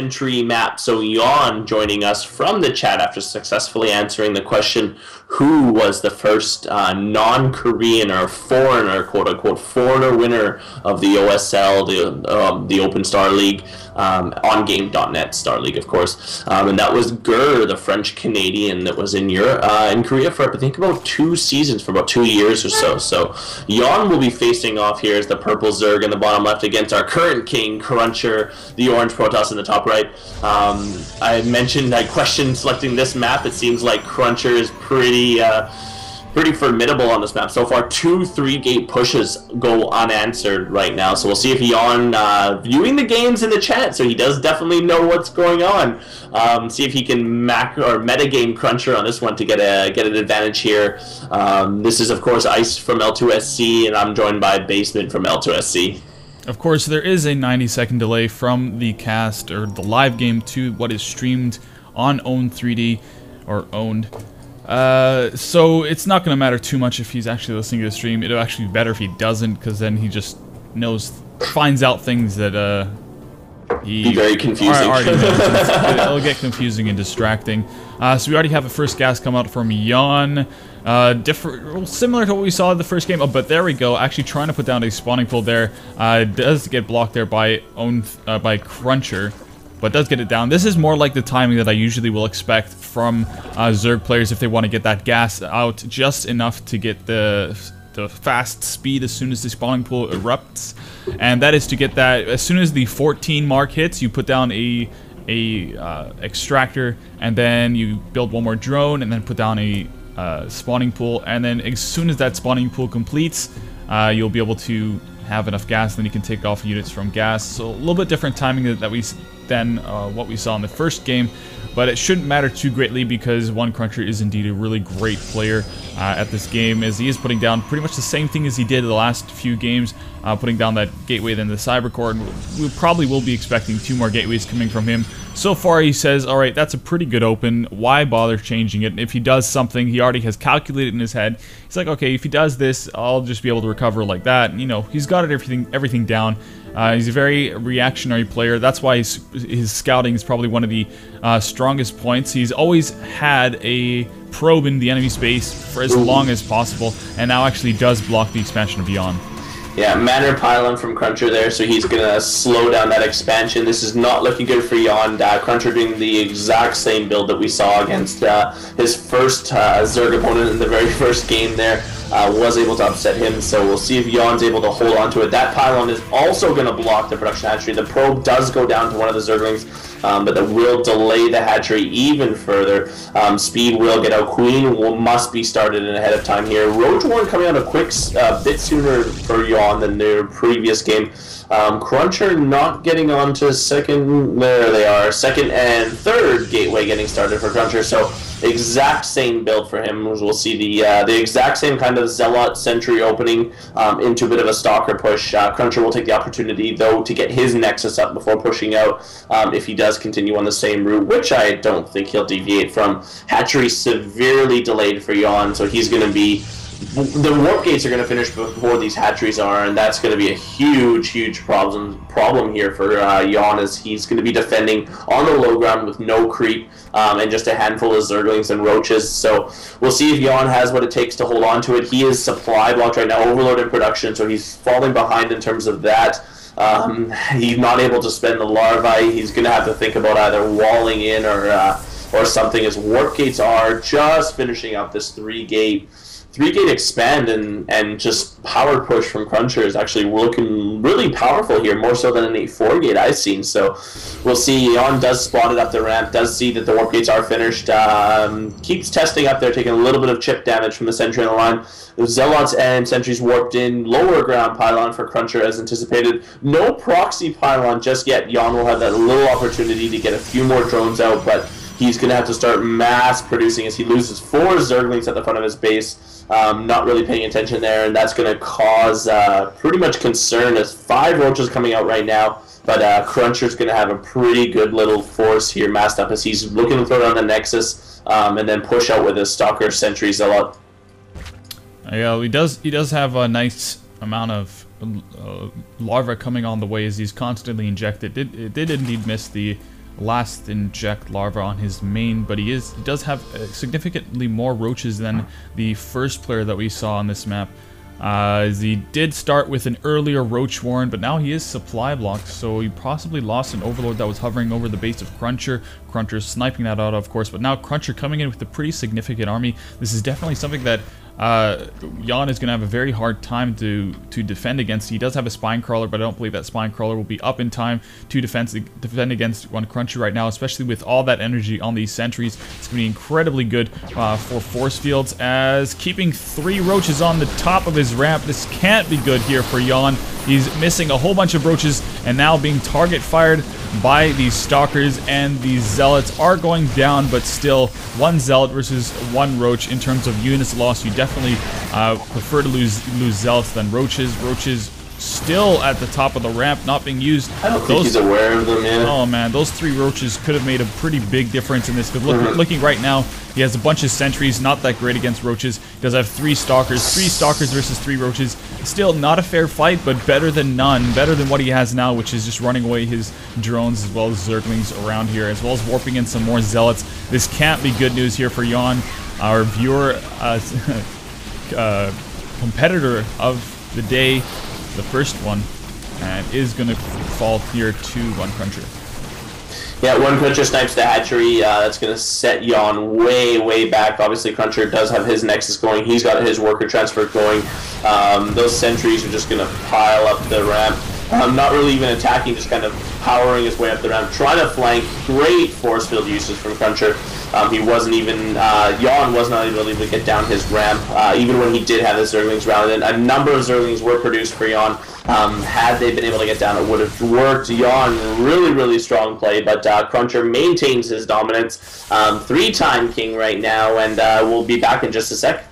Sentry map. So Yawn joining us from the chat after successfully answering the question, who was the first non-Korean or foreigner, quote-unquote, foreigner winner of the OSL, the Open Star League, on Game.net Star League, of course. And that was Gur, the French-Canadian that was in Europe, in Korea for, I think, about 2 seasons, for about 2 years or so. So Yawn will be facing off here as the purple Zerg in the bottom left against our current king, Cruncher, the orange Protoss in the top right. I questioned selecting this map. It seems like Cruncher is pretty formidable on this map. So far, 2 3-gate pushes go unanswered right now. So we'll see if Yawn, viewing the games in the chat, so he does definitely know what's going on. See if he can metagame Cruncher on this one to get an advantage here. This is, of course, Ice from L2SC, and I'm joined by Basement from L2SC. Of course, there is a 90-second delay from the cast, or the live game, to what is streamed on Owned 3D, or Owned. So it's not going to matter too much if he's actually listening to the stream. It'll actually be better if he doesn't, because then he just finds out things that be very confusing. Already knows. It'll get confusing and distracting. So we already have a first gas come out from Yawn. Similar to what we saw in the first game. Oh, but there we go. Actually trying to put down a spawning pool there. Does get blocked there by Cruncher, but does get it down. This is more like the timing that I usually will expect from Zerg players if they want to get that gas out just enough to get the fast speed as soon as the spawning pool erupts, and that is to get that as soon as the 14 mark hits. You put down a extractor, and then you build one more drone, and then put down a spawning pool, and then as soon as that spawning pool completes, you'll be able to have enough gas, then you can take off units from gas. So a little bit different timing than what we saw in the first game, but it shouldn't matter too greatly because OneCruncher is indeed a really great player at this game, as he is putting down pretty much the same thing as he did the last few games, putting down that gateway, then the Cybercore, and we probably will be expecting 2 more gateways coming from him. So far he says, alright, that's a pretty good open, why bother changing it? And if he does something, he already has calculated in his head, he's like, okay, if he does this, I'll just be able to recover like that. And, you know, he's got everything down. He's a very reactionary player. That's why his scouting is probably one of the strongest points. He's always had a probe in the enemy space for as long as possible, and now actually does block the expansion of Yawn. Yeah, Manor Pylon from Cruncher there, so he's going to slow down that expansion. This is not looking good for Yawn. Cruncher doing the exact same build that we saw against his first Zerg opponent in the very first game there. Was able to upset him, so we'll see if Yawn's able to hold on to it. That Pylon is also going to block the production hatchery. The probe does go down to one of the Zerglings, but that will delay the hatchery even further. Speed will get out. Queen must be started in ahead of time here. Roach Warren coming out a bit sooner for Yawn than their previous game. Cruncher not getting on to second. There they are. Second and third gateway getting started for Cruncher. So exact same build for him. We'll see the exact same kind of Zealot Sentry opening into a bit of a Stalker push. Cruncher will take the opportunity, though, to get his Nexus up before pushing out if he does continue on the same route, which I don't think he'll deviate from. Hatchery severely delayed for Yawn, so he's going to be... The warp gates are going to finish before these hatcheries are, and that's going to be a huge problem here for Yawn, as he's going to be defending on the low ground with no creep and just a handful of Zerglings and Roaches. So we'll see if Yawn has what it takes to hold on to it. He is supply blocked right now, overloaded production, so he's falling behind in terms of that. He's not able to spend the larvae. He's going to have to think about either walling in or something, as warp gates are just finishing up this 3-gate expand, and just power push from Cruncher is actually looking really powerful here, more so than an 8-4 gate I've seen. So we'll see. Yawn does spot it up the ramp, does see that the warp gates are finished, keeps testing up there, taking a little bit of chip damage from the sentry on the line. The Zealots and sentries warped in, lower ground pylon for Cruncher as anticipated. No proxy pylon just yet. Yawn will have that little opportunity to get a few more drones out, but he's going to have to start mass producing as he loses 4 Zerglings at the front of his base. Not really paying attention there, and that's going to cause pretty much concern, as 5 Roaches coming out right now. But Cruncher's going to have a pretty good little force here massed up as he's looking to throw down the Nexus and then push out with a Stalker Sentry Zealot. Yeah, he does have a nice amount of larvae coming on the way as he's constantly injected. It did indeed miss the last inject larva on his main, but he does have significantly more roaches than the first player that we saw on this map. He did start with an earlier roach warren, but now he is supply blocked, so he possibly lost an overlord that was hovering over the base of CrunCher. CrunCher sniping that out, of course, but now CrunCher coming in with a pretty significant army. This is definitely something that Yawn is going to have a very hard time to defend against. He does have a spine crawler, but I don't believe that spine crawler will be up in time to defend against one CrunCher right now, especially with all that energy on these sentries. It's going to be incredibly good for force fields, as keeping 3 roaches on the top of his ramp. This can't be good here for Yawn. He's missing a whole bunch of roaches, and now being target fired by these stalkers, and these zealots are going down, but still 1 zealot versus 1 roach in terms of units lost. You definitely prefer to lose zealots than roaches. Roaches still at the top of the ramp, not being used. I don't think he's aware of them yet. Oh man, those 3 roaches could have made a pretty big difference in this. Because looking right now, he has a bunch of sentries, not that great against roaches. He does have 3 stalkers. 3 stalkers versus 3 roaches. Still not a fair fight, but better than none. Better than what he has now, which is just running away his drones as well as zerglings around here, as well as warping in some more zealots. This can't be good news here for Yawn, our viewer, competitor of the day, the first one, and is going to fall here to one CrunCher. Yeah, one CrunCher snipes the hatchery. That's going to set Yawn way back. Obviously, CrunCher does have his Nexus going. He's got his worker transfer going. Those sentries are just going to pile up the ramp. Not really even attacking, just kind of powering his way up the ramp, trying to flank. Great force field usage from CrunCher. He wasn't even, Yawn was not able to get down his ramp, even when he did have the Zerglings rounded. A number of Zerglings were produced for Yawn. Had they been able to get down, it would have worked. Yawn, really strong play, but CrunCher maintains his dominance. 3-time king right now, and we'll be back in just a sec.